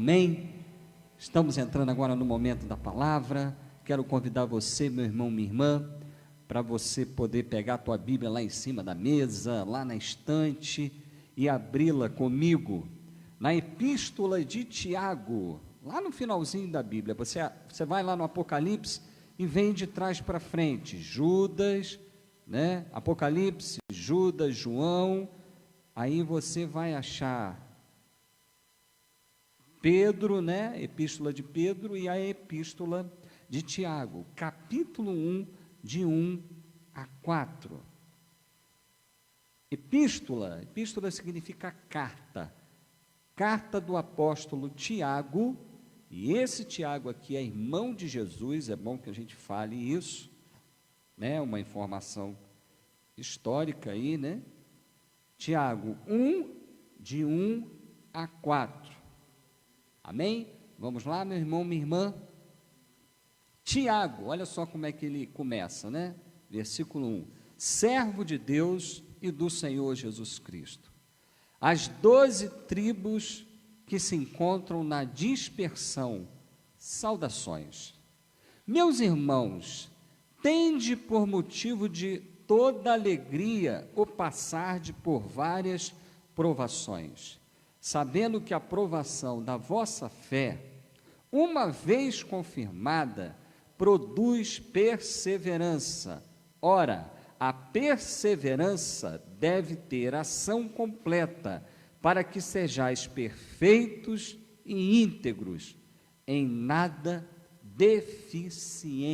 Amém? Estamos entrando agora no momento da palavra. Quero convidar você, meu irmão, minha irmã, para você poder pegar a tua Bíblia lá em cima da mesa, lá na estante, e abri-la comigo na Epístola de Tiago, lá no finalzinho da Bíblia. Você vai lá no Apocalipse e vem de trás para frente, Judas, né? Apocalipse, Judas, João, aí você vai achar Pedro, né? Epístola de Pedro e a Epístola de Tiago, capítulo 1, de 1 a 4. Epístola significa carta, carta do apóstolo Tiago, e esse Tiago aqui é irmão de Jesus, é bom que a gente fale isso, né? Uma informação histórica aí, né? Tiago 1, de 1 a 4. Amém? Vamos lá, meu irmão, minha irmã. Tiago, olha só como é que ele começa, né? Versículo 1: servo de Deus e do Senhor Jesus Cristo, as 12 tribos que se encontram na dispersão, saudações. Meus irmãos, tende por motivo de toda alegria o passarde por várias provações, sabendo que a provação da vossa fé, uma vez confirmada, produz perseverança. Ora, a perseverança deve ter ação completa, para que sejais perfeitos e íntegros, em nada deficientes.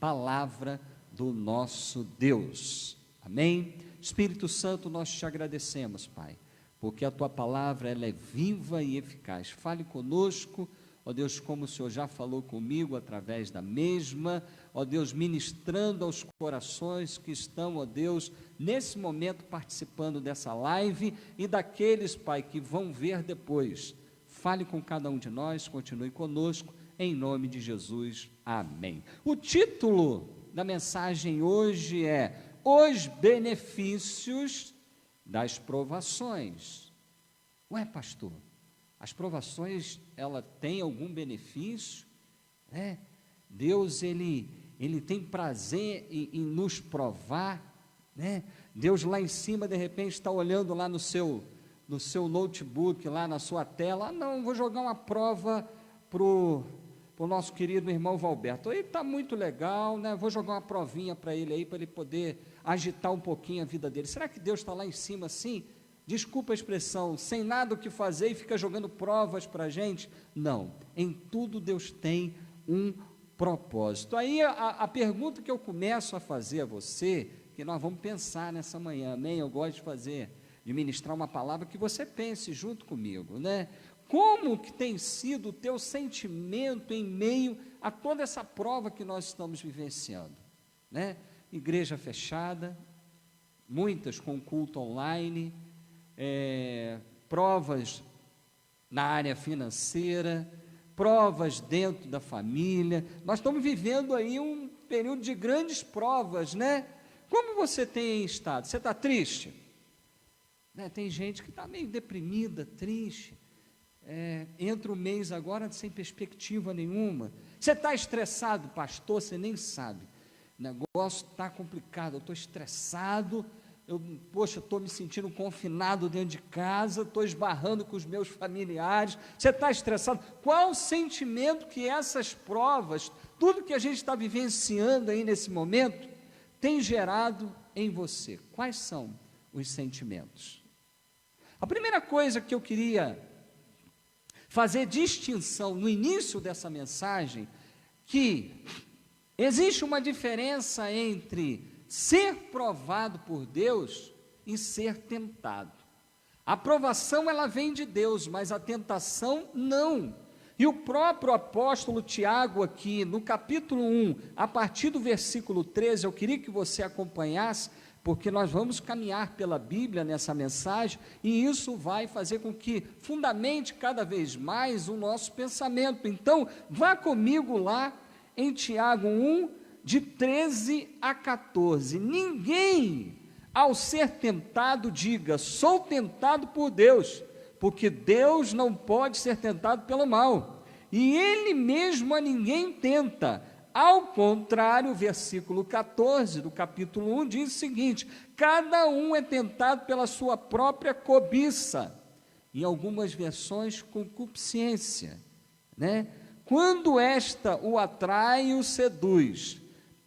Palavra do nosso Deus. Amém? Espírito Santo, nós te agradecemos, Pai, porque a tua palavra ela é viva e eficaz. Fale conosco, ó Deus, como o Senhor já falou comigo através da mesma, ó Deus, ministrando aos corações que estão, ó Deus, nesse momento participando dessa live e daqueles, Pai, que vão ver depois. Fale com cada um de nós, continue conosco, em nome de Jesus. Amém. O título da mensagem hoje é Os Benefícios das Provações. Ué, pastor, as provações, ela tem algum benefício? Deus, ele tem prazer em nos provar, né? Deus lá em cima, de repente, está olhando lá no seu notebook, lá na sua tela, não, vou jogar uma prova para o nosso querido irmão Valberto, ele está muito legal, né? Vou jogar uma provinha para ele aí, para ele poder agitar um pouquinho a vida dele. Será que Deus está lá em cima assim? Desculpa a expressão, sem nada o que fazer e fica jogando provas para a gente? Não, em tudo Deus tem um propósito. Aí a pergunta que eu começo a fazer a você, que nós vamos pensar nessa manhã, amém? Eu gosto de ministrar uma palavra que você pense junto comigo, né? Como que tem sido o teu sentimento em meio a toda essa prova que nós estamos vivenciando, né? Igreja fechada, muitas com culto online, provas na área financeira, provas dentro da família. Nós estamos vivendo aí um período de grandes provas, né? Como você tem estado? Você está triste? Né? Tem gente que está meio deprimida, triste. Entra o mês agora sem perspectiva nenhuma. Você está estressado, pastor? Você nem sabe. O negócio está complicado, eu estou estressado, estou me sentindo confinado dentro de casa, estou esbarrando com os meus familiares. Você está estressado? Qual o sentimento que essas provas, tudo que a gente está vivenciando aí nesse momento, tem gerado em você? Quais são os sentimentos? A primeira coisa que eu queria fazer distinção no início dessa mensagem, que existe uma diferença entre ser provado por Deus e ser tentado. A provação ela vem de Deus, mas a tentação não. E o próprio apóstolo Tiago aqui, no capítulo 1, a partir do versículo 13, eu queria que você acompanhasse, porque nós vamos caminhar pela Bíblia nessa mensagem, e isso vai fazer com que fundamente cada vez mais o nosso pensamento. Então, vá comigo lá em Tiago 1, de 13 a 14. Ninguém, ao ser tentado, diga, sou tentado por Deus, porque Deus não pode ser tentado pelo mal, e Ele mesmo a ninguém tenta. Ao contrário, o versículo 14 do capítulo 1 diz o seguinte: cada um é tentado pela sua própria cobiça, em algumas versões, concupiscência, né? Quando esta o atrai e o seduz,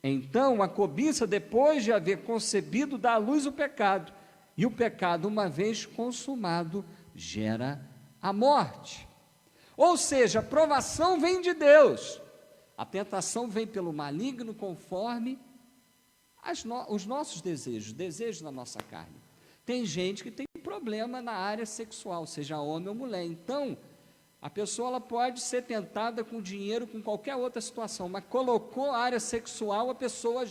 então a cobiça, depois de haver concebido, dá à luz o pecado, e o pecado, uma vez consumado, gera a morte. Ou seja, a provação vem de Deus, a tentação vem pelo maligno, conforme os nossos desejos da nossa carne. Tem gente que tem problema na área sexual, seja homem ou mulher. Então, a pessoa ela pode ser tentada com dinheiro, com qualquer outra situação, mas colocou a área sexual, a pessoa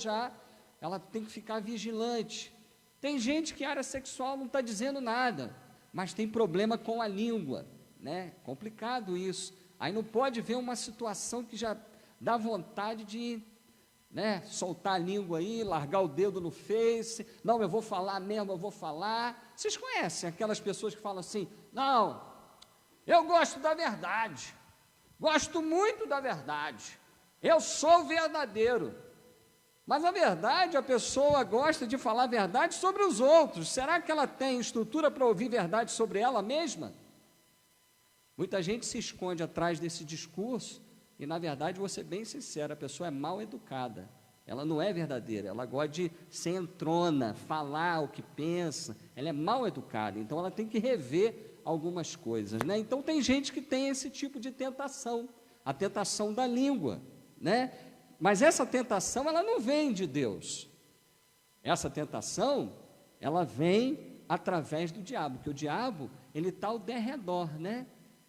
ela tem que ficar vigilante. Tem gente que a área sexual não está dizendo nada, mas tem problema com a língua, né? Complicado isso. Aí não pode ver uma situação que já dá vontade de, né, soltar a língua aí, largar o dedo no Face. Não, eu vou falar mesmo, eu vou falar. Vocês conhecem aquelas pessoas que falam assim: não, eu gosto da verdade, gosto muito da verdade, eu sou verdadeiro. Mas a verdade, a pessoa gosta de falar verdade sobre os outros. Será que ela tem estrutura para ouvir verdade sobre ela mesma? Muita gente se esconde atrás desse discurso e, na verdade, vou ser bem sincero, a pessoa é mal educada, ela não é verdadeira, ela gosta de ser entrona, falar o que pensa, ela é mal educada, então ela tem que rever algumas coisas, né? Então tem gente que tem esse tipo de tentação, a tentação da língua, né? Mas essa tentação, ela não vem de Deus. Essa tentação, ela vem através do diabo, porque o diabo, ele está ao derredor, né?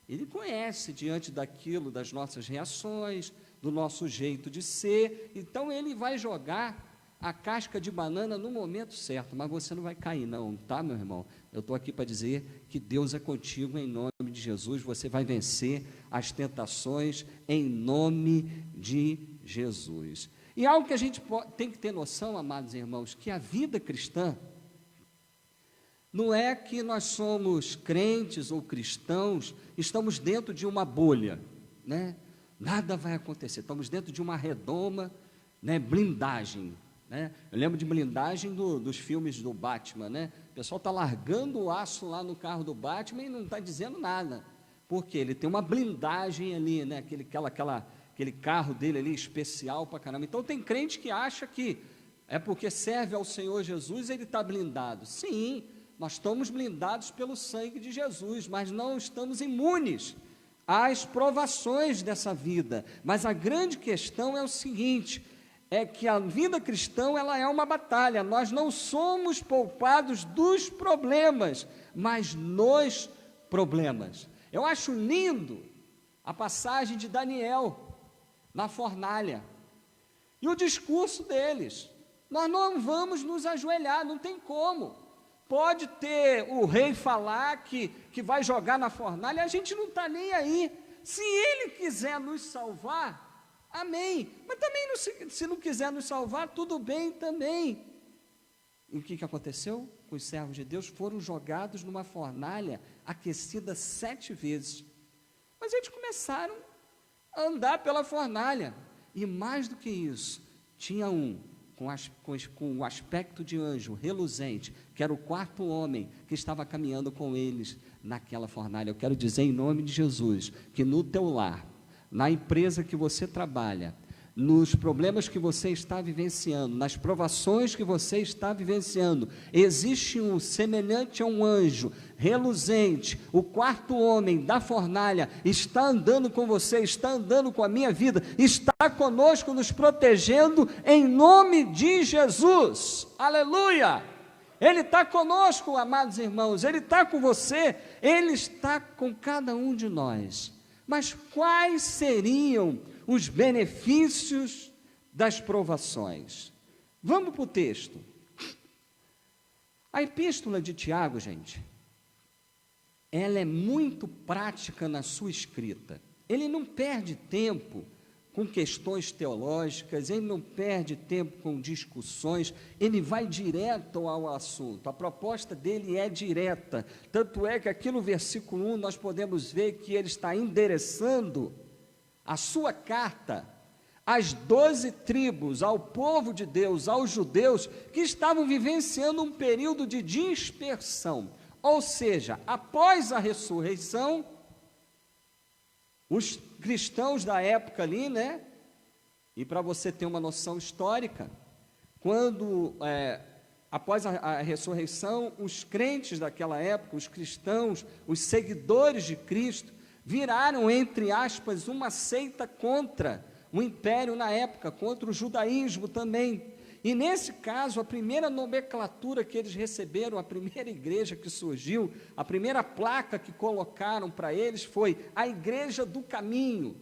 Ele conhece diante daquilo, das nossas reações, do nosso jeito de ser, então ele vai jogar a casca de banana no momento certo, mas você não vai cair não, tá, meu irmão? Eu estou aqui para dizer que Deus é contigo em nome de Jesus, você vai vencer as tentações em nome de Jesus. E algo que a gente tem que ter noção, amados irmãos, que a vida cristã não é que nós somos crentes ou cristãos, estamos dentro de uma bolha, né? Nada vai acontecer, estamos dentro de uma redoma, né? Blindagem, né? Eu lembro de blindagem dos filmes do Batman, né? O pessoal está largando o aço lá no carro do Batman e não está dizendo nada, porque ele tem uma blindagem ali, né? Aquele carro dele ali especial para caramba. Então tem crente que acha que é porque serve ao Senhor Jesus, ele está blindado. Sim, nós estamos blindados pelo sangue de Jesus, mas não estamos imunes às provações dessa vida. Mas a grande questão é o seguinte, é que a vida cristã, ela é uma batalha, nós não somos poupados dos problemas, mas nos problemas. Eu acho lindo a passagem de Daniel na fornalha, e o discurso deles: nós não vamos nos ajoelhar, não tem como. Pode ter o rei falar que vai jogar na fornalha, a gente não está nem aí. Se ele quiser nos salvar, amém, mas também se não quiser nos salvar, tudo bem também. E o que aconteceu? Os servos de Deus foram jogados numa fornalha aquecida 7 vezes, mas eles começaram a andar pela fornalha, e mais do que isso, tinha um com o aspecto de anjo, reluzente, que era o 4º homem que estava caminhando com eles naquela fornalha. Eu quero dizer em nome de Jesus, que no teu lar, na empresa que você trabalha, nos problemas que você está vivenciando, nas provações que você está vivenciando, existe um semelhante a um anjo, reluzente, o 4º homem da fornalha, está andando com você, está andando com a minha vida, está conosco, nos protegendo, em nome de Jesus, aleluia! Ele está conosco, amados irmãos, Ele está com você, Ele está com cada um de nós. Mas quais seriam os benefícios das provações? Vamos para o texto. A epístola de Tiago, gente, ela é muito prática na sua escrita. Ele não perde tempo com questões teológicas, ele não perde tempo com discussões, ele vai direto ao assunto. A proposta dele é direta, tanto é que aqui no versículo 1 nós podemos ver que ele está endereçando a sua carta às 12 tribos, ao povo de Deus, aos judeus, que estavam vivenciando um período de dispersão, ou seja, após a ressurreição, os cristãos da época ali, né? E para você ter uma noção histórica, quando, após a ressurreição, os crentes daquela época, os cristãos, os seguidores de Cristo, viraram, entre aspas, uma seita contra o império na época, contra o judaísmo também. E nesse caso, a primeira nomenclatura que eles receberam, a primeira igreja que surgiu, a primeira placa que colocaram para eles foi a Igreja do Caminho.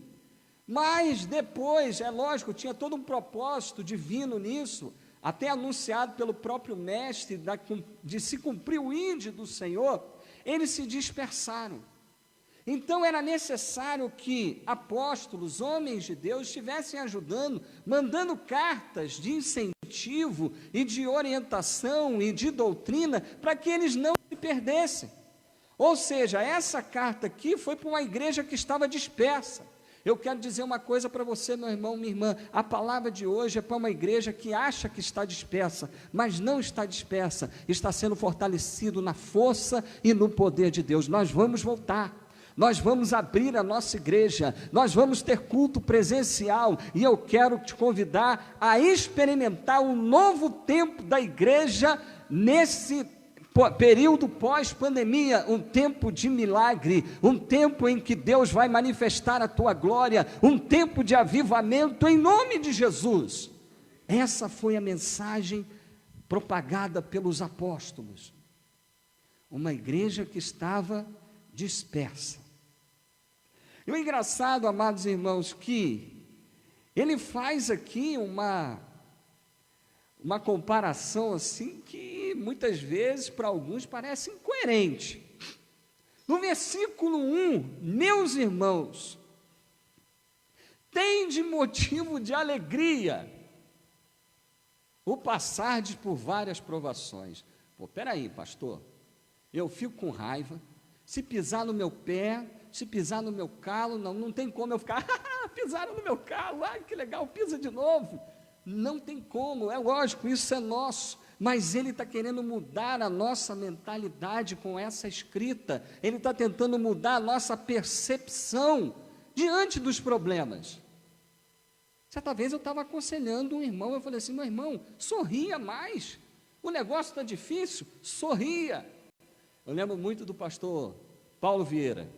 Mas depois, é lógico, tinha todo um propósito divino nisso, até anunciado pelo próprio mestre, de se cumprir o ide do Senhor, eles se dispersaram. Então era necessário que apóstolos, homens de Deus, estivessem ajudando, mandando cartas de incentivo e de orientação e de doutrina, para que eles não se perdessem. Ou seja, essa carta aqui foi para uma igreja que estava dispersa. Eu quero dizer uma coisa para você, meu irmão, minha irmã, a palavra de hoje é para uma igreja que acha que está dispersa, mas não está dispersa, está sendo fortalecido na força e no poder de Deus. Nós vamos voltar. Nós vamos abrir a nossa igreja, nós vamos ter culto presencial, e eu quero te convidar a experimentar um novo tempo da igreja nesse período pós-pandemia, um tempo de milagre, um tempo em que Deus vai manifestar a tua glória, um tempo de avivamento em nome de Jesus. Essa foi a mensagem propagada pelos apóstolos. Uma igreja que estava dispersa. E o engraçado, amados irmãos, que ele faz aqui uma comparação assim que muitas vezes para alguns parece incoerente. No versículo 1, meus irmãos, tende motivo de alegria o passardes por várias provações. Pô, peraí, pastor, eu fico com raiva, se pisar no meu pé, se pisar no meu calo, não tem como eu ficar, pisaram no meu calo, que legal, pisa de novo. Não tem como, é lógico, isso é nosso, mas ele está querendo mudar a nossa mentalidade com essa escrita, ele está tentando mudar a nossa percepção diante dos problemas. Certa vez eu estava aconselhando um irmão, eu falei assim, meu irmão, sorria mais, o negócio está difícil, sorria. Eu lembro muito do pastor Paulo Vieira,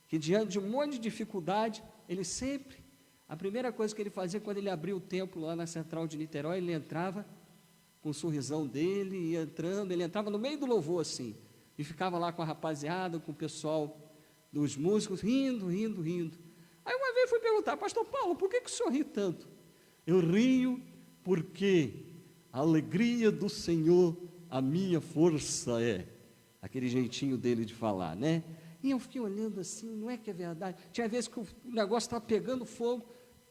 que diante de um monte de dificuldade, ele sempre, a primeira coisa que ele fazia quando ele abriu o templo lá na Central de Niterói, ele entrava com o sorrisão dele, ia entrando, ele entrava no meio do louvor assim, e ficava lá com a rapaziada, com o pessoal dos músicos, rindo. Aí uma vez fui perguntar, pastor Paulo, por que o senhor ri tanto? Eu rio porque a alegria do Senhor, a minha força é. Aquele jeitinho dele de falar, né? E eu fiquei olhando assim, não é que é verdade? Tinha vezes que o negócio estava pegando fogo,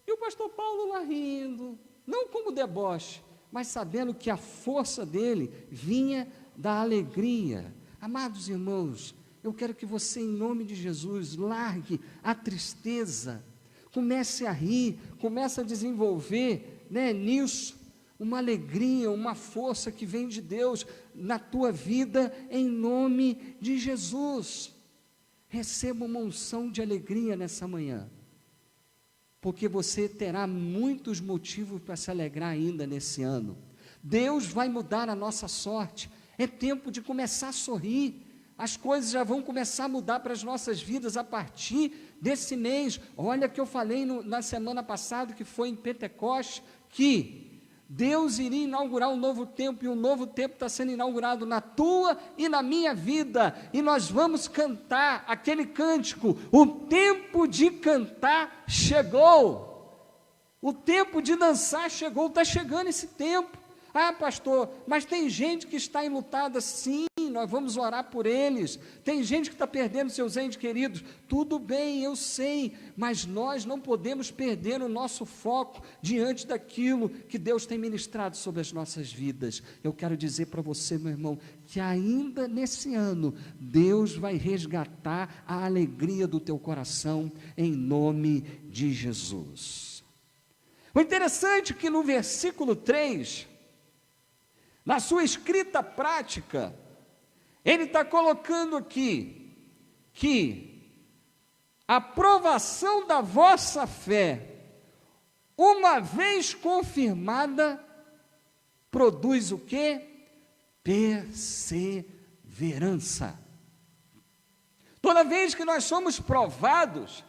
e o pastor Paulo lá rindo, não como deboche, mas sabendo que a força dele vinha da alegria. Amados irmãos, eu quero que você, em nome de Jesus, largue a tristeza, comece a rir, comece a desenvolver, né, nisso, uma alegria, uma força que vem de Deus na tua vida, em nome de Jesus. Receba uma unção de alegria nessa manhã, porque você terá muitos motivos para se alegrar ainda nesse ano. Deus vai mudar a nossa sorte, é tempo de começar a sorrir, as coisas já vão começar a mudar para as nossas vidas a partir desse mês. Olha que eu falei na semana passada, que foi em Pentecostes, que Deus iria inaugurar um novo tempo, e um novo tempo está sendo inaugurado na tua e na minha vida, e nós vamos cantar aquele cântico, o tempo de cantar chegou, o tempo de dançar chegou, está chegando esse tempo, Ah, pastor, mas tem gente que está enlutada, sim, nós vamos orar por eles. Tem gente que está perdendo seus entes queridos. Tudo bem, eu sei, mas nós não podemos perder o nosso foco diante daquilo que Deus tem ministrado sobre as nossas vidas. Eu quero dizer para você, meu irmão, que ainda nesse ano, Deus vai resgatar a alegria do teu coração, em nome de Jesus. O interessante é que no versículo 3, na sua escrita prática, ele está colocando aqui, que a provação da vossa fé, uma vez confirmada, produz o quê? Perseverança. Toda vez que nós somos provados,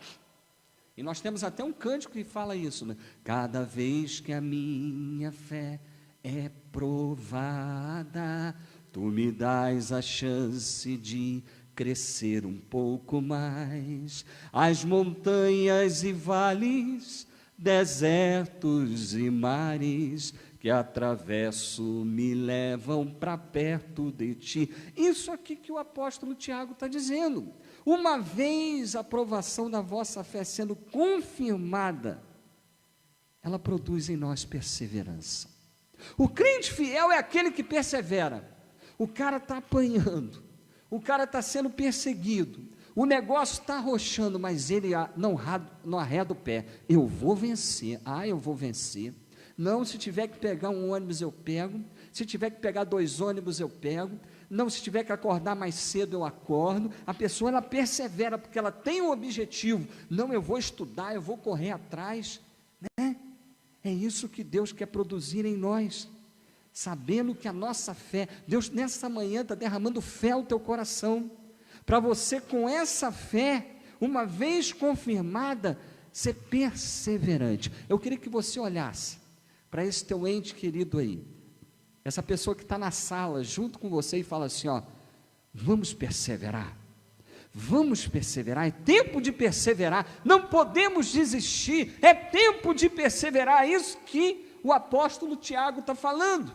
e nós temos até um cântico que fala isso, né? Cada vez que a minha fé é provada, tu me dás a chance de crescer um pouco mais. As montanhas e vales, desertos e mares que atravesso me levam para perto de ti. Isso aqui que o apóstolo Tiago está dizendo. Uma vez a aprovação da vossa fé sendo confirmada, ela produz em nós perseverança. O crente fiel é aquele que persevera. O cara está apanhando, o cara está sendo perseguido, o negócio está arrochando, mas ele não arreda o pé. Eu vou vencer, eu vou vencer. Não, se tiver que pegar um ônibus eu pego, se tiver que pegar 2 ônibus eu pego, não, se tiver que acordar mais cedo eu acordo. A pessoa ela persevera porque ela tem um objetivo. Não, eu vou estudar, eu vou correr atrás, né? É isso que Deus quer produzir em nós, sabendo que a nossa fé, Deus nessa manhã está derramando fé ao teu coração, para você com essa fé, uma vez confirmada, ser perseverante. Eu queria que você olhasse para esse teu ente querido aí, essa pessoa que está na sala junto com você e fala assim, vamos perseverar, é tempo de perseverar, não podemos desistir, é tempo de perseverar, é isso que o apóstolo Tiago está falando.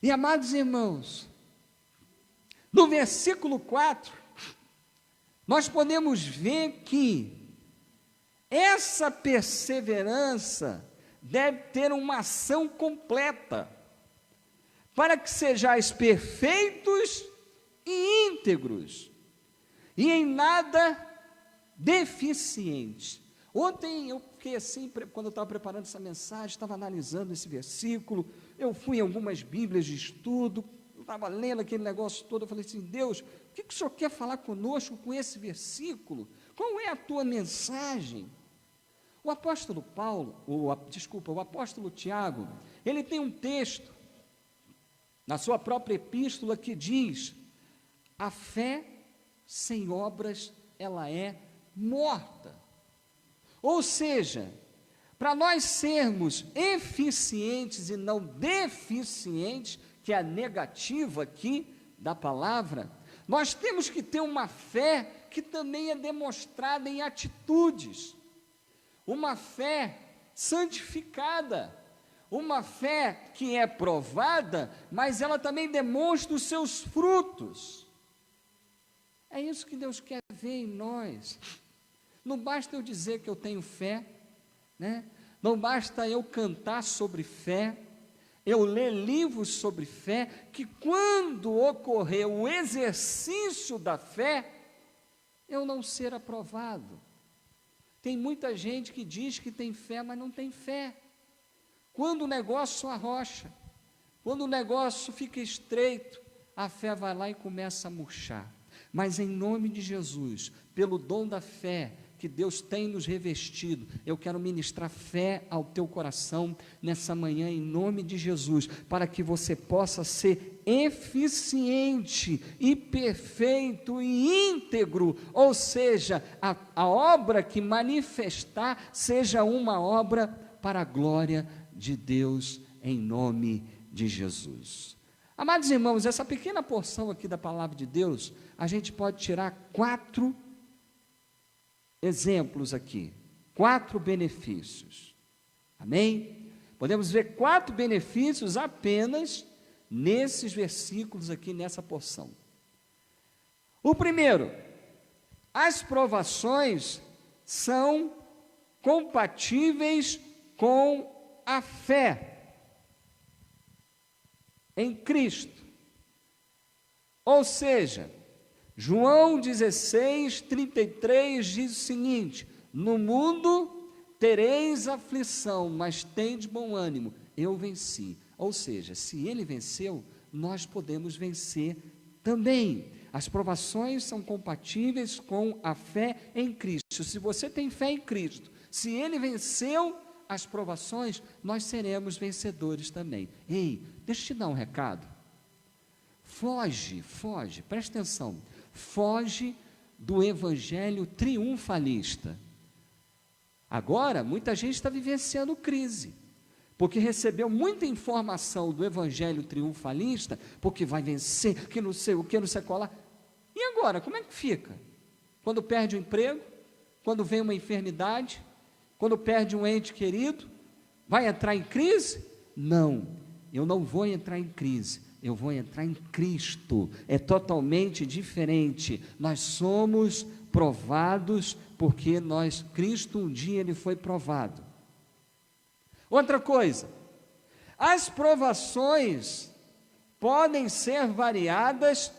E amados irmãos, no versículo 4, nós podemos ver que essa perseverança deve ter uma ação completa, para que sejais perfeitos e íntegros, e em nada deficientes. Ontem eu fiquei assim, quando eu estava preparando essa mensagem, estava analisando esse versículo, eu fui em algumas bíblias de estudo, estava lendo aquele negócio todo, eu falei assim, Deus, o que o Senhor quer falar conosco com esse versículo? Qual é a tua mensagem? O apóstolo o apóstolo Tiago, ele tem um texto, na sua própria epístola, que diz, a fé sem obras, ela é morta. Ou seja, para nós sermos eficientes e não deficientes, que é a negativa aqui da palavra, nós temos que ter uma fé que também é demonstrada em atitudes, uma fé santificada, uma fé que é provada, mas ela também demonstra os seus frutos. É isso que Deus quer ver em nós. Não basta eu dizer que eu tenho fé, né? Não basta eu cantar sobre fé, eu ler livros sobre fé, que quando ocorrer o exercício da fé, eu não ser aprovado. Tem muita gente que diz que tem fé, mas não tem fé. Quando o negócio arrocha, quando o negócio fica estreito, a fé vai lá e começa a murchar. Mas em nome de Jesus, pelo dom da fé que Deus tem nos revestido, eu quero ministrar fé ao teu coração nessa manhã, em nome de Jesus, para que você possa ser eficiente e perfeito e íntegro, ou seja, a obra que manifestar seja uma obra para a glória de Deus, em nome de Jesus. Amados irmãos, essa pequena porção aqui da palavra de Deus, a gente pode tirar 4 exemplos aqui, 4 benefícios, amém? Podemos ver 4 benefícios apenas nesses versículos aqui, nessa porção. O primeiro, as provações são compatíveis com a fé em Cristo. Ou seja, João 16:33 diz o seguinte: no mundo tereis aflição, mas tende bom ânimo, eu venci. Ou seja, se ele venceu, nós podemos vencer também. As provações são compatíveis com a fé em Cristo. Se você tem fé em Cristo, se ele venceu as provações, nós seremos vencedores também. Ei, deixa eu te dar um recado. Foge, presta atenção, foge do evangelho triunfalista. Agora, muita gente está vivenciando crise, porque recebeu muita informação do evangelho triunfalista, porque vai vencer, que não sei o que, não sei qual lá. E agora, como é que fica? Quando perde o emprego, quando vem uma enfermidade, quando perde um ente querido, vai entrar em crise? Não, eu não vou entrar em crise. Eu vou entrar em Cristo, é totalmente diferente. Nós somos provados porque Cristo um dia ele foi provado. Outra coisa, as provações podem ser variadas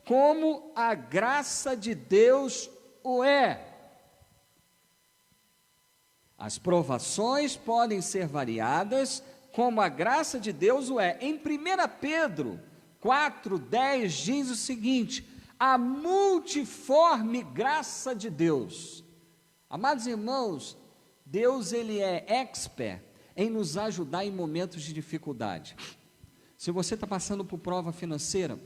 como a graça de Deus o é. As provações podem ser variadas como a graça de Deus o é. Em 1 Pedro 4:10 diz o seguinte: a multiforme graça de Deus. Amados irmãos, Deus ele é expert em nos ajudar em momentos de dificuldade. Se você está passando por prova financeira,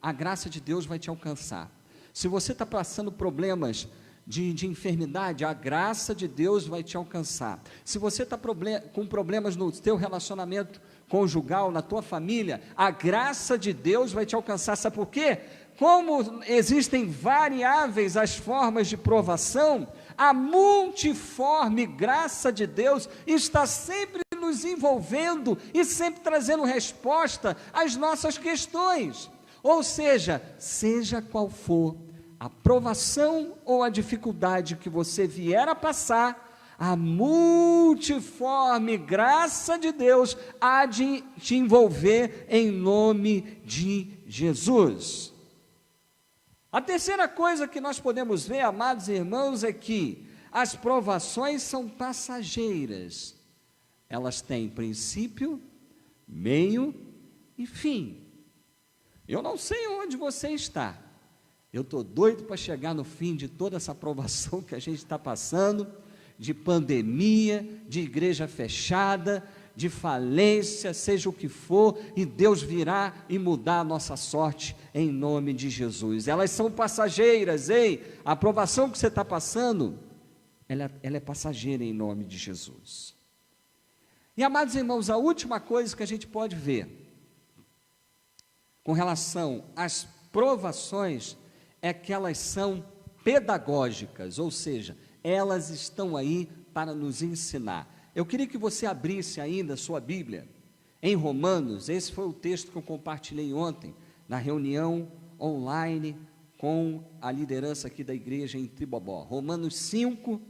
a graça de Deus vai te alcançar. Se você está passando problemas de enfermidade, a graça de Deus vai te alcançar. Se você está com problemas no teu relacionamento conjugal, na tua família, a graça de Deus vai te alcançar. Sabe por quê? Como existem variáveis as formas de provação, a multiforme graça de Deus está sempre nos envolvendo e sempre trazendo resposta às nossas questões. Ou seja qual for a provação ou a dificuldade que você vier a passar, a multiforme graça de Deus há de te envolver em nome de Jesus. A terceira coisa que nós podemos ver, amados irmãos, é que as provações são passageiras. Elas têm princípio, meio e fim. Eu não sei onde você está. Eu estou doido para chegar no fim de toda essa provação que a gente está passando, de pandemia, de igreja fechada, de falência, seja o que for, e Deus virá e mudar a nossa sorte em nome de Jesus. Elas são passageiras, a provação que você está passando, ela é passageira em nome de Jesus. E amados irmãos, a última coisa que a gente pode ver com relação às provações é que elas são pedagógicas, ou seja, elas estão aí para nos ensinar. Eu queria que você abrisse ainda a sua Bíblia em Romanos. Esse foi o texto que eu compartilhei ontem, na reunião online com a liderança aqui da igreja em Tribobó. Romanos 5,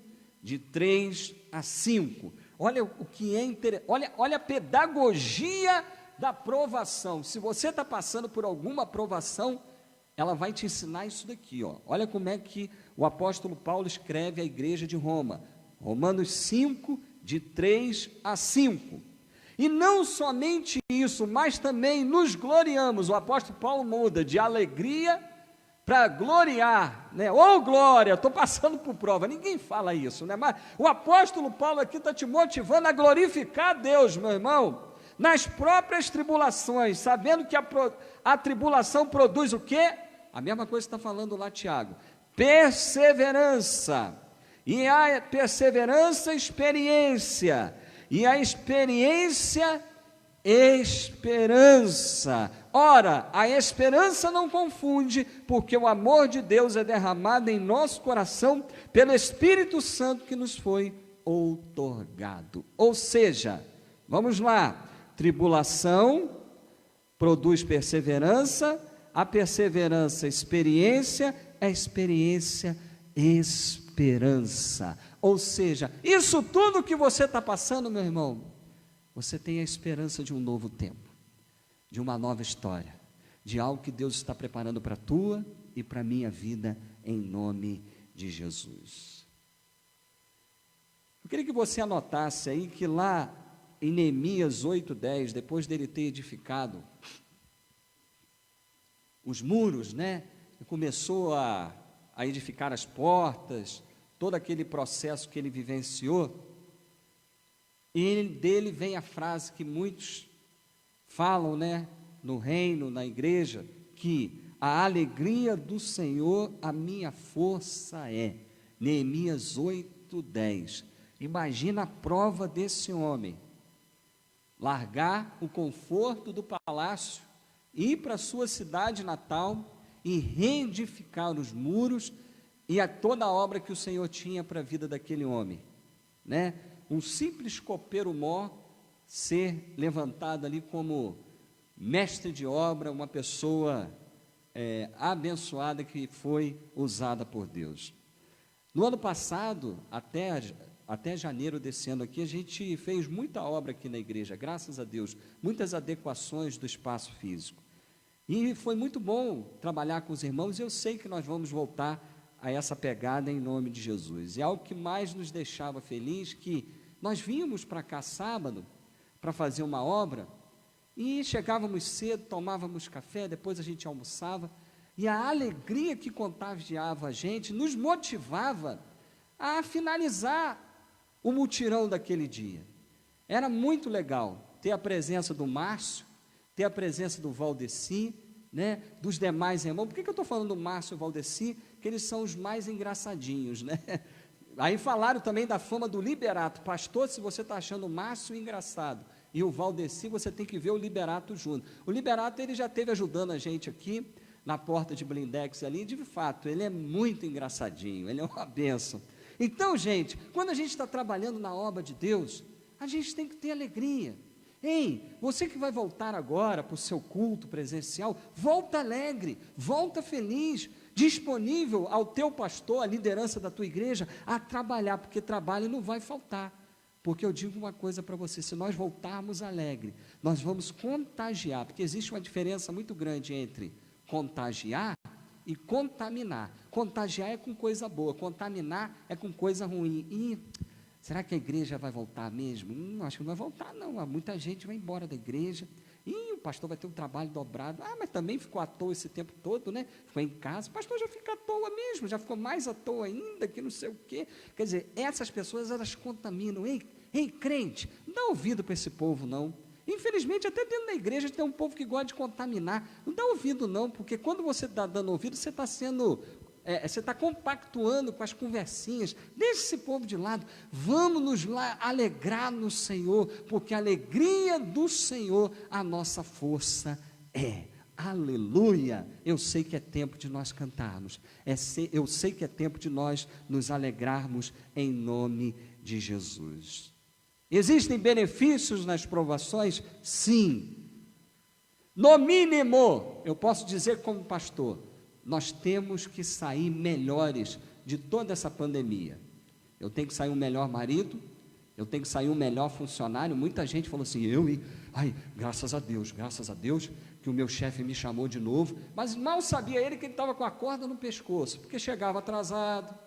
de 3 a 5. Olha o que é interessante, olha a pedagogia da provação. Se você está passando por alguma provação, ela vai te ensinar isso daqui, ó. Olha como é que o apóstolo Paulo escreve à igreja de Roma, Romanos 5, de 3 a 5, e não somente isso, mas também nos gloriamos. O apóstolo Paulo muda de alegria para gloriar, né? Ô glória, estou passando por prova, ninguém fala isso, né? Mas o apóstolo Paulo aqui está te motivando a glorificar a Deus, meu irmão, nas próprias tribulações, sabendo que a tribulação produz o quê? A mesma coisa que está falando lá Tiago, perseverança, e a perseverança, experiência, e a experiência, esperança. Ora, a esperança não confunde, porque o amor de Deus é derramado em nosso coração pelo Espírito Santo que nos foi outorgado. Ou seja, Vamos lá. Tribulação produz perseverança, a perseverança, experiência, a experiência, esperança. Ou seja, isso tudo que você está passando, meu irmão, você tem a esperança de um novo tempo, de uma nova história, de algo que Deus está preparando para a tua e para a minha vida, em nome de Jesus. Eu queria que você anotasse aí que lá em Neemias 8:10, depois dele ter edificado os muros, né, e começou a edificar as portas, todo aquele processo que ele vivenciou, e dele vem a frase que muitos falam, né, no reino, na igreja, que a alegria do Senhor a minha força é. Neemias 8:10. Imagina a prova desse homem, largar o conforto do palácio, ir para a sua cidade natal e reedificar os muros e a toda a obra que o Senhor tinha para a vida daquele homem, né? Um simples copeiro-mó ser levantado ali como mestre de obra, uma pessoa abençoada que foi usada por Deus. No ano passado, até janeiro desse ano aqui, a gente fez muita obra aqui na igreja, graças a Deus, muitas adequações do espaço físico. E foi muito bom trabalhar com os irmãos, e eu sei que nós vamos voltar a essa pegada em nome de Jesus. E algo que mais nos deixava feliz, que nós vínhamos para cá sábado, para fazer uma obra, e chegávamos cedo, tomávamos café, depois a gente almoçava, e a alegria que contagiava a gente, nos motivava a finalizar o mutirão daquele dia. Era muito legal ter a presença do Márcio, ter a presença do Valdeci, né, dos demais irmãos. Por que eu estou falando do Márcio e o Valdeci? Que eles são os mais engraçadinhos, né? Aí falaram também da fama do Liberato. Pastor, se você está achando o Márcio engraçado e o Valdeci, você tem que ver o Liberato junto. O Liberato, ele já esteve ajudando a gente aqui na porta de blindex ali, de fato, ele é muito engraçadinho, ele é uma bênção. Então, gente, quando a gente está trabalhando na obra de Deus, a gente tem que ter alegria. Ei, você que vai voltar agora para o seu culto presencial, volta alegre, volta feliz, disponível ao teu pastor, à liderança da tua igreja, a trabalhar, porque trabalho não vai faltar. Porque eu digo uma coisa para você, se nós voltarmos alegre, nós vamos contagiar, porque existe uma diferença muito grande entre contagiar e contaminar. Contagiar é com coisa boa, contaminar é com coisa ruim. E será que a igreja vai voltar mesmo? Acho que não vai voltar não, muita gente vai embora da igreja, e o pastor vai ter um trabalho dobrado. Mas também ficou à toa esse tempo todo, né? Ficou em casa, o pastor já fica à toa mesmo, já ficou mais à toa ainda, que não sei o quê. Quer dizer, essas pessoas, elas contaminam. Ei, crente, não dá ouvido para esse povo não. Infelizmente, até dentro da igreja tem um povo que gosta de contaminar. Não dá ouvido não, porque quando você está dando ouvido, você está você está compactuando com as conversinhas. Deixa esse povo de lado. Vamos nos lá alegrar no Senhor, porque a alegria do Senhor a nossa força é. Aleluia! Eu sei que é tempo de nós cantarmos, eu sei que é tempo de nós nos alegrarmos em nome de Jesus. Existem benefícios nas provações? Sim. No mínimo, eu posso dizer como pastor, nós temos que sair melhores de toda essa pandemia. Eu tenho que sair um melhor marido, eu tenho que sair um melhor funcionário. Muita gente falou assim, graças a Deus, que o meu chefe me chamou de novo, mas mal sabia ele que ele estava com a corda no pescoço, porque chegava atrasado,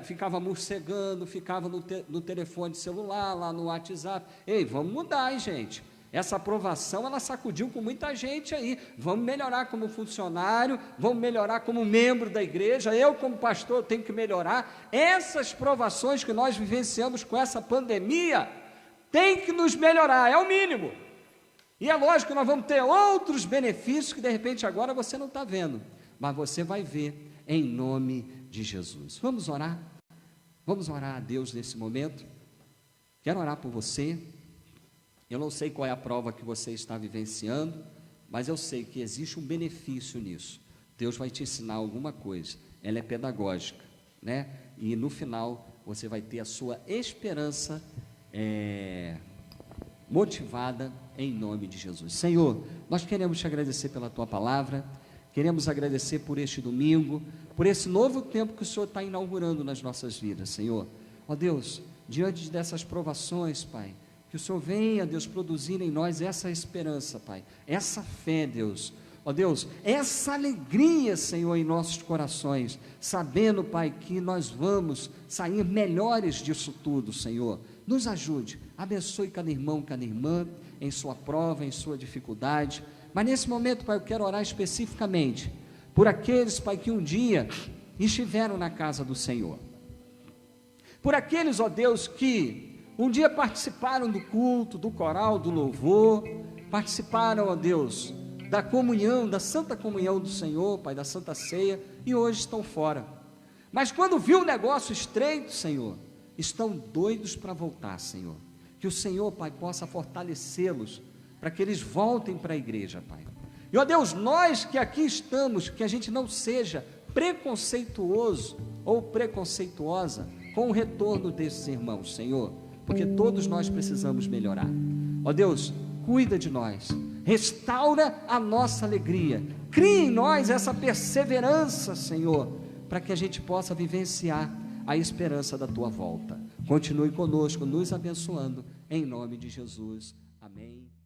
ficava morcegando, ficava no telefone celular, lá no WhatsApp. Ei, vamos mudar, hein, gente? Essa aprovação, ela sacudiu com muita gente aí. Vamos melhorar como funcionário, vamos melhorar como membro da igreja. Eu, como pastor, tenho que melhorar. Essas provações que nós vivenciamos com essa pandemia, tem que nos melhorar, é o mínimo. E é lógico que nós vamos ter outros benefícios que de repente agora você não está vendo, mas você vai ver em nome de Jesus. Vamos orar? Vamos orar a Deus nesse momento? Quero orar por você. Eu não sei qual é a prova que você está vivenciando, mas eu sei que existe um benefício nisso. Deus vai te ensinar alguma coisa, ela é pedagógica, né? E no final você vai ter a sua esperança motivada em nome de Jesus. Senhor, nós queremos te agradecer pela tua palavra, queremos agradecer por este domingo, por esse novo tempo que o Senhor está inaugurando nas nossas vidas, Senhor. Ó Deus, diante dessas provações, Pai, que o Senhor venha, Deus, produzir em nós essa esperança, Pai, essa fé, Deus. Ó Deus, essa alegria, Senhor, em nossos corações, sabendo, Pai, que nós vamos sair melhores disso tudo, Senhor. Nos ajude, abençoe cada irmão, cada irmã, em sua prova, em sua dificuldade. Mas nesse momento, Pai, eu quero orar especificamente por aqueles, Pai, que um dia estiveram na casa do Senhor. Por aqueles, ó Deus, que um dia participaram do culto, do coral, do louvor, participaram, ó Deus, da comunhão, da santa comunhão do Senhor, Pai, da santa ceia, e hoje estão fora. Mas quando viu o negócio estreito, Senhor, estão doidos para voltar, Senhor. Que o Senhor, Pai, possa fortalecê-los, para que eles voltem para a igreja, Pai. E, ó Deus, nós que aqui estamos, que a gente não seja preconceituoso ou preconceituosa com o retorno desses irmãos, Senhor, porque todos nós precisamos melhorar. Ó Deus, cuida de nós, restaura a nossa alegria, cria em nós essa perseverança, Senhor, para que a gente possa vivenciar a esperança da tua volta. Continue conosco, nos abençoando, em nome de Jesus. Amém.